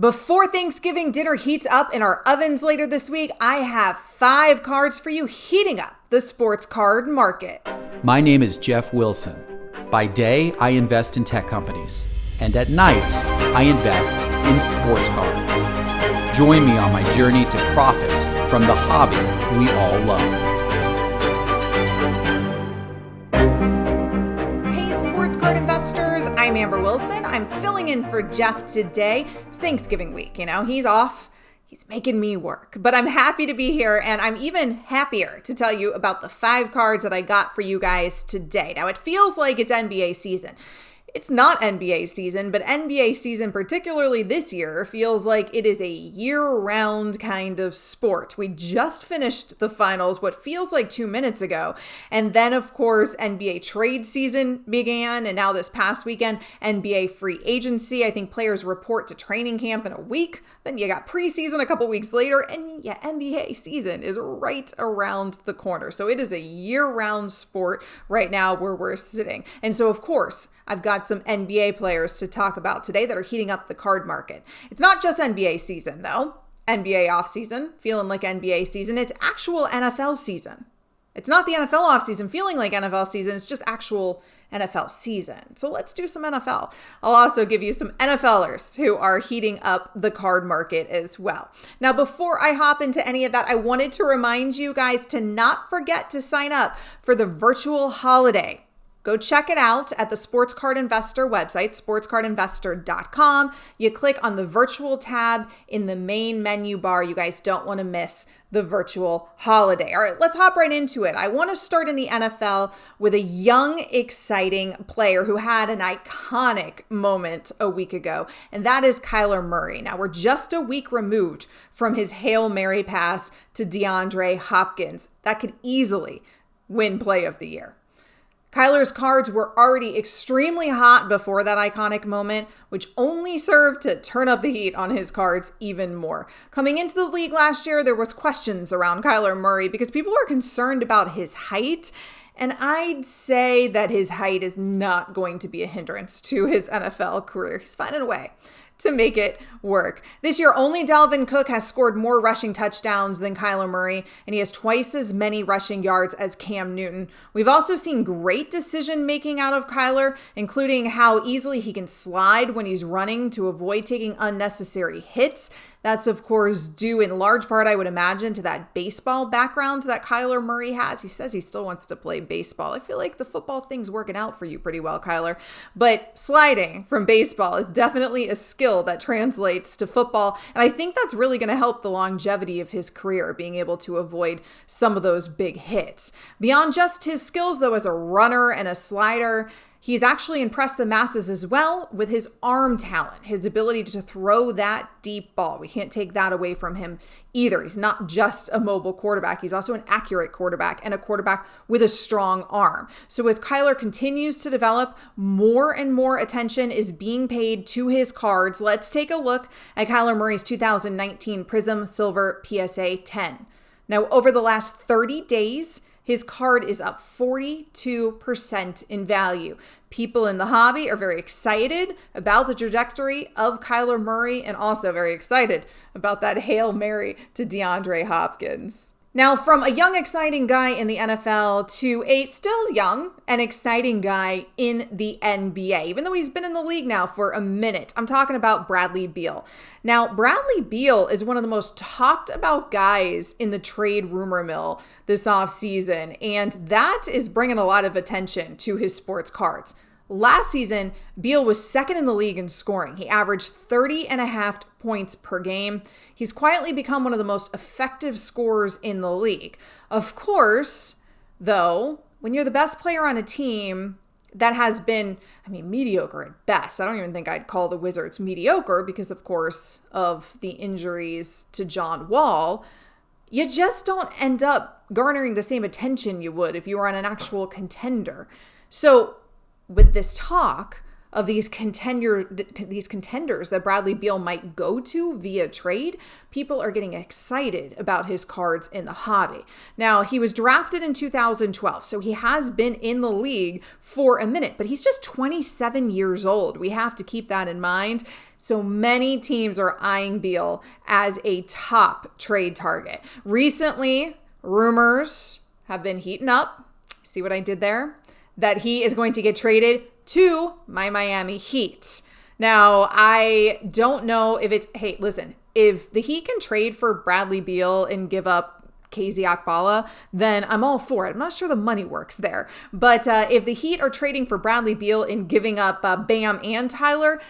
Before Thanksgiving dinner heats up in our ovens later this week, I have 5 cards for you heating up the sports card market. My name is Jeff Wilson. By day, I invest in tech companies. And at night, I invest in sports cards. Join me on my journey to profit from the hobby we all love. Sports card investors, I'm Amber Wilson. I'm filling in for Jeff today. It's Thanksgiving week, he's off. He's making me work, but I'm happy to be here, and I'm even happier to tell you about the 5 cards that I got for you guys today. Now, it feels like it's NBA season. It's not NBA season, but NBA season, particularly this year, feels like it is a year-round kind of sport. We just finished the finals, what feels like 2 minutes ago. And then, of course, NBA trade season began. And now this past weekend, NBA free agency. I think players report to training camp in a week. Then you got preseason a couple weeks later. And yeah, NBA season is right around the corner. So it is a year-round sport right now where we're sitting. And so, of course, I've got some NBA players to talk about today that are heating up the card market. It's not just NBA season, though. NBA offseason, feeling like NBA season. It's actual NFL season. It's not the NFL offseason feeling like NFL season. It's just actual NFL season. So let's do some NFL. I'll also give you some NFLers who are heating up the card market as well. Now, before I hop into any of that, I wanted to remind you guys to not forget to sign up for the virtual holiday. Go check it out at the Sports Card Investor website, sportscardinvestor.com. You click on the virtual tab in the main menu bar. You guys don't want to miss the virtual holiday. All right, let's hop right into it. I want to start in the NFL with a young, exciting player who had an iconic moment a week ago, and that is Kyler Murray. Now, we're just a week removed from his Hail Mary pass to DeAndre Hopkins. That could easily win Play of the Year. Kyler's cards were already extremely hot before that iconic moment, which only served to turn up the heat on his cards even more. Coming into the league last year, there was questions around Kyler Murray because people were concerned about his height. And I'd say that his height is not going to be a hindrance to his NFL career. He's finding a way to make it work. This year, only Dalvin Cook has scored more rushing touchdowns than Kyler Murray, and he has twice as many rushing yards as Cam Newton. We've also seen great decision-making out of Kyler, including how easily he can slide when he's running to avoid taking unnecessary hits. That's, of course, due in large part, I would imagine, to that baseball background that Kyler Murray has. He says he still wants to play baseball. I feel like the football thing's working out for you pretty well, Kyler. But sliding from baseball is definitely a skill that translates to football. And I think that's really going to help the longevity of his career, being able to avoid some of those big hits. Beyond just his skills, though, as a runner and a slider, he's actually impressed the masses as well with his arm talent, his ability to throw that deep ball. We can't take that away from him either. He's not just a mobile quarterback. He's also an accurate quarterback and a quarterback with a strong arm. So as Kyler continues to develop, more and more attention is being paid to his cards. Let's take a look at Kyler Murray's 2019 Prism Silver PSA 10. Now, over the last 30 days, his card is up 42% in value. People in the hobby are very excited about the trajectory of Kyler Murray and also very excited about that Hail Mary to DeAndre Hopkins. Now, from a young, exciting guy in the NFL to a still young and exciting guy in the NBA, even though he's been in the league now for a minute, I'm talking about Bradley Beal. Now, Bradley Beal is one of the most talked about guys in the trade rumor mill this offseason, and that is bringing a lot of attention to his sports cards. Last season, Beal was second in the league in scoring. He averaged 30.5 points per game. He's quietly become one of the most effective scorers in the league. Of course, though, when you're the best player on a team that has been, mediocre at best. I don't even think I'd call the Wizards mediocre because, of course, of the injuries to John Wall. You just don't end up garnering the same attention you would if you were on an actual contender. So with this talk of these contenders that Bradley Beal might go to via trade, people are getting excited about his cards in the hobby. Now, he was drafted in 2012, so he has been in the league for a minute, but he's just 27 years old. We have to keep that in mind. So many teams are eyeing Beal as a top trade target. Recently, rumors have been heating up. See what I did there? That he is going to get traded to my Miami Heat. Now, I don't know if it's, hey, listen, if the Heat can trade for Bradley Beal and give up KZ Akbala, then I'm all for it. I'm not sure the money works there. But if the Heat are trading for Bradley Beal and giving up Bam and Tyler,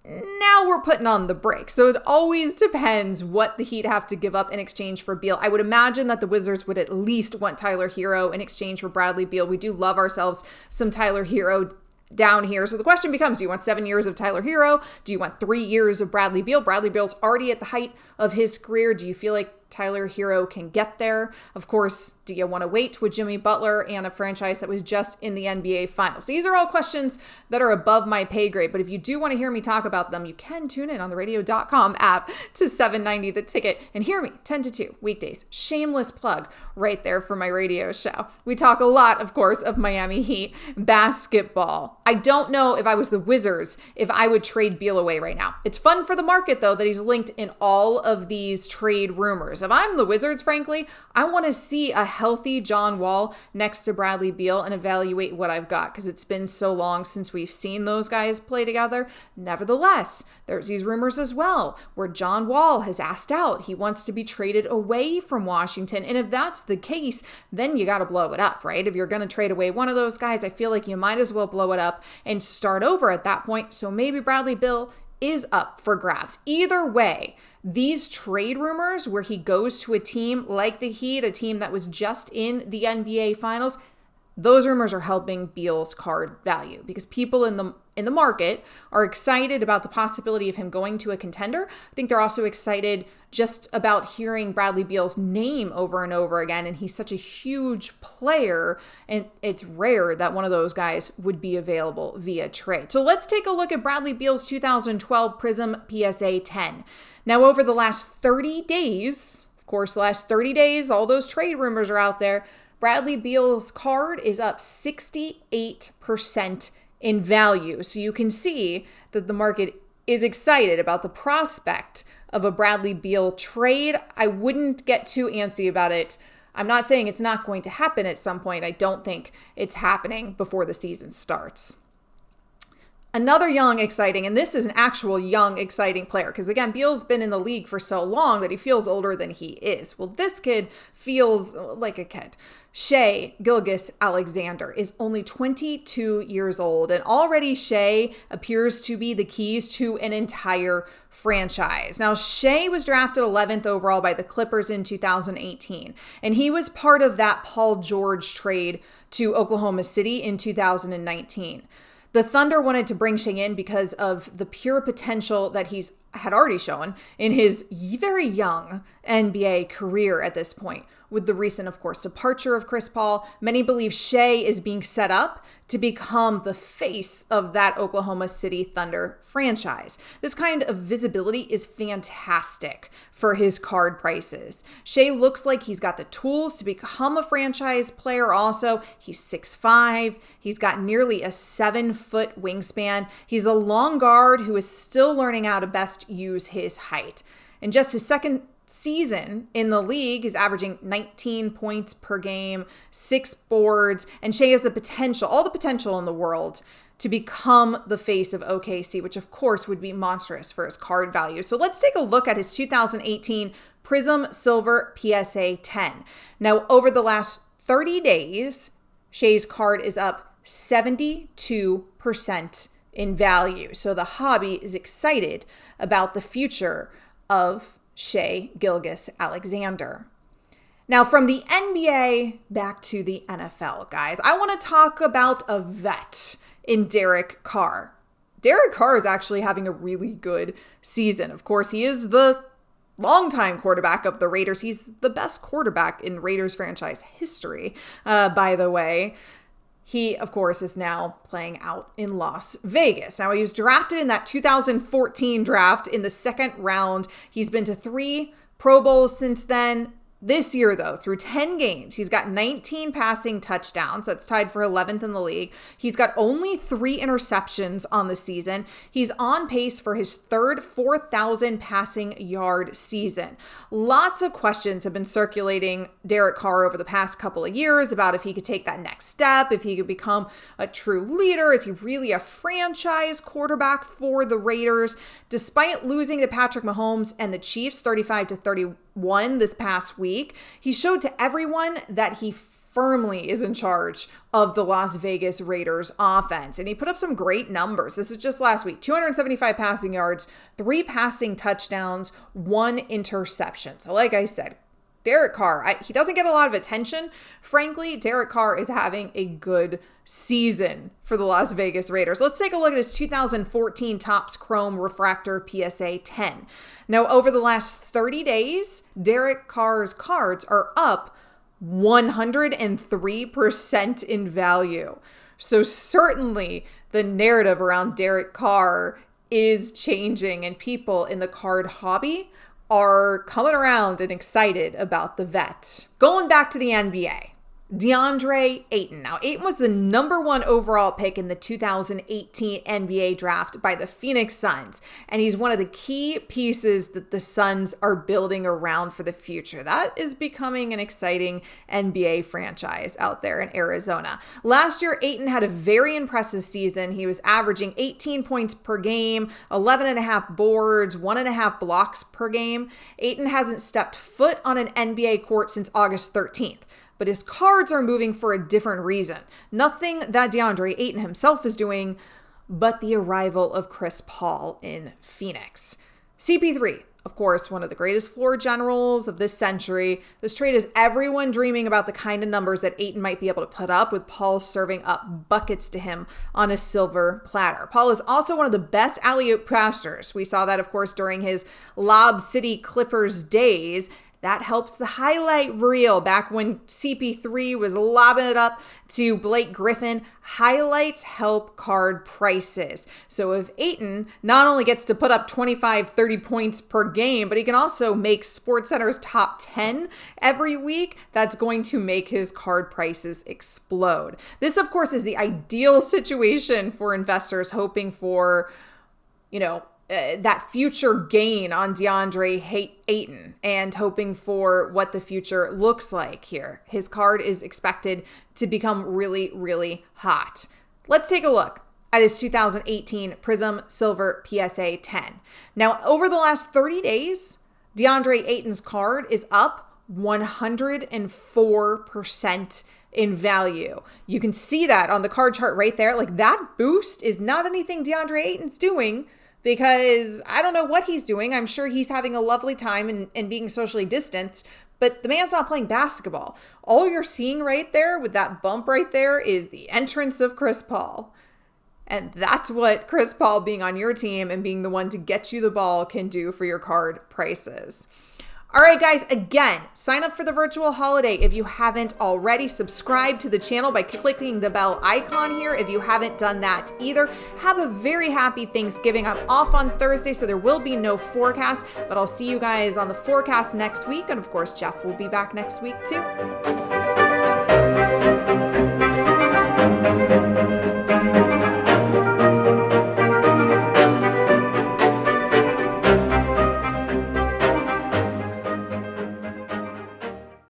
now we're putting on the brakes. So it always depends what the Heat have to give up in exchange for Beal. I would imagine that the Wizards would at least want Tyler Hero in exchange for Bradley Beal. We do love ourselves some Tyler Hero down here. So the question becomes, do you want 7 years of Tyler Hero? Do you want 3 years of Bradley Beal? Bradley Beal's already at the height of his career. Do you feel like Tyler Hero can get there? Of course, do you want to wait with Jimmy Butler and a franchise that was just in the NBA Finals? These are all questions that are above my pay grade, but if you do want to hear me talk about them, you can tune in on the radio.com app to 790 The Ticket and hear me 10 to 2 weekdays. Shameless plug right there for my radio show. We talk a lot, of course, of Miami Heat basketball. I don't know if I was the Wizards, if I would trade Beal away right now. It's fun for the market, though, that he's linked in all of these trade rumors. If I'm the Wizards, frankly, I want to see a healthy John Wall next to Bradley Beal and evaluate what I've got, because it's been so long since we've seen those guys play together. Nevertheless, there's these rumors as well where John Wall has asked out. He wants to be traded away from Washington. And if that's the case, then you got to blow it up, right? If you're going to trade away one of those guys, I feel like you might as well blow it up and start over at that point. So maybe Bradley Beal is up for grabs. Either way, these trade rumors where he goes to a team like the Heat, a team that was just in the NBA Finals, those rumors are helping Beal's card value because people in the market are excited about the possibility of him going to a contender. I think they're also excited just about hearing Bradley Beal's name over and over again, and he's such a huge player, and it's rare that one of those guys would be available via trade. So let's take a look at Bradley Beal's 2012 Prism PSA 10. Now, over the last 30 days, of course, the last 30 days, all those trade rumors are out there. Bradley Beal's card is up 68% in value. So you can see that the market is excited about the prospect of a Bradley Beal trade. I wouldn't get too antsy about it. I'm not saying it's not going to happen at some point. I don't think it's happening before the season starts. Another young, exciting, and this is an actual young, exciting player, because again, Beal's been in the league for so long that he feels older than he is. Well, this kid feels like a kid. Shea Gilgeous-Alexander is only 22 years old, and already Shea appears to be the keys to an entire franchise. Now, Shea was drafted 11th overall by the Clippers in 2018, and he was part of that Paul George trade to Oklahoma City in 2019. The Thunder wanted to bring Shea in because of the pure potential that he's had already shown in his very young NBA career at this point. With the recent, of course, departure of Chris Paul, many believe Shea is being set up to become the face of that Oklahoma City Thunder franchise. This kind of visibility is fantastic for his card prices. Shea looks like he's got the tools to become a franchise player also. He's 6'5". He's got nearly a 7-foot wingspan. He's a long guard who is still learning how to best use his height. In just his second season in the league, he's averaging 19 points per game, 6 boards, and Shea has the potential, all the potential in the world to become the face of OKC, which of course would be monstrous for his card value. So let's take a look at his 2018 Prism Silver PSA 10. Now, over the last 30 days, Shea's card is up 72% in value. So the hobby is excited about the future of Shea Gilgeous-Alexander. Now, from the NBA back to the NFL, guys, I want to talk about a vet in Derek Carr. Derek Carr is actually having a really good season. Of course, he is the longtime quarterback of the Raiders. He's the best quarterback in Raiders franchise history, by the way. He, of course, is now playing out in Las Vegas. Now, he was drafted in that 2014 draft in the second round. He's been to 3 Pro Bowls since then. This year, though, through 10 games, he's got 19 passing touchdowns. That's tied for 11th in the league. He's got only 3 interceptions on the season. He's on pace for his third 4,000 passing yard season. Lots of questions have been circulating Derek Carr over the past couple of years about if he could take that next step, if he could become a true leader. Is he really a franchise quarterback for the Raiders? Despite losing to Patrick Mahomes and the Chiefs 35-31 this past week, he showed to everyone that he firmly is in charge of the Las Vegas Raiders offense. And he put up some great numbers. This is just last week. 275 passing yards, 3 passing touchdowns, 1 interception. So like I said, Derek Carr, he doesn't get a lot of attention. Frankly, Derek Carr is having a good season for the Las Vegas Raiders. Let's take a look at his 2014 Topps Chrome Refractor PSA 10. Now, over the last 30 days, Derek Carr's cards are up 103% in value. So certainly the narrative around Derek Carr is changing, and people in the card hobby are coming around and excited about the vet. Going back to the NBA, DeAndre Ayton. Now, Ayton was the number 1 overall pick in the 2018 NBA draft by the Phoenix Suns, and he's one of the key pieces that the Suns are building around for the future. That is becoming an exciting NBA franchise out there in Arizona. Last year, Ayton had a very impressive season. He was averaging 18 points per game, 11.5 boards, 1.5 blocks per game. Ayton hasn't stepped foot on an NBA court since August 13th. But his cards are moving for a different reason. Nothing that DeAndre Ayton himself is doing, but the arrival of Chris Paul in Phoenix. CP3, of course, one of the greatest floor generals of this century. This trade is everyone dreaming about the kind of numbers that Ayton might be able to put up, with Paul serving up buckets to him on a silver platter. Paul is also one of the best alley-oop passers. We saw that, of course, during his Lob City Clippers days. That helps the highlight reel. Back when CP3 was lobbing it up to Blake Griffin, highlights help card prices. So if Ayton not only gets to put up 25, 30 points per game, but he can also make SportsCenter's top 10 every week, that's going to make his card prices explode. This, of course, is the ideal situation for investors hoping for, that future gain on DeAndre Ayton and hoping for what the future looks like here. His card is expected to become really, really hot. Let's take a look at his 2018 Prism Silver PSA 10. Now, over the last 30 days, DeAndre Ayton's card is up 104% in value. You can see that on the card chart right there. Like, that boost is not anything DeAndre Ayton's doing, because I don't know what he's doing. I'm sure he's having a lovely time and being socially distanced, but the man's not playing basketball. All you're seeing right there with that bump right there is the entrance of Chris Paul. And that's what Chris Paul being on your team and being the one to get you the ball can do for your card prices. All right, guys, again, sign up for the virtual holiday if you haven't already. Subscribe to the channel by clicking the bell icon here if you haven't done that either. Have a very happy Thanksgiving. I'm off on Thursday, so there will be no forecast, but I'll see you guys on the forecast next week. And of course, Jeff will be back next week too.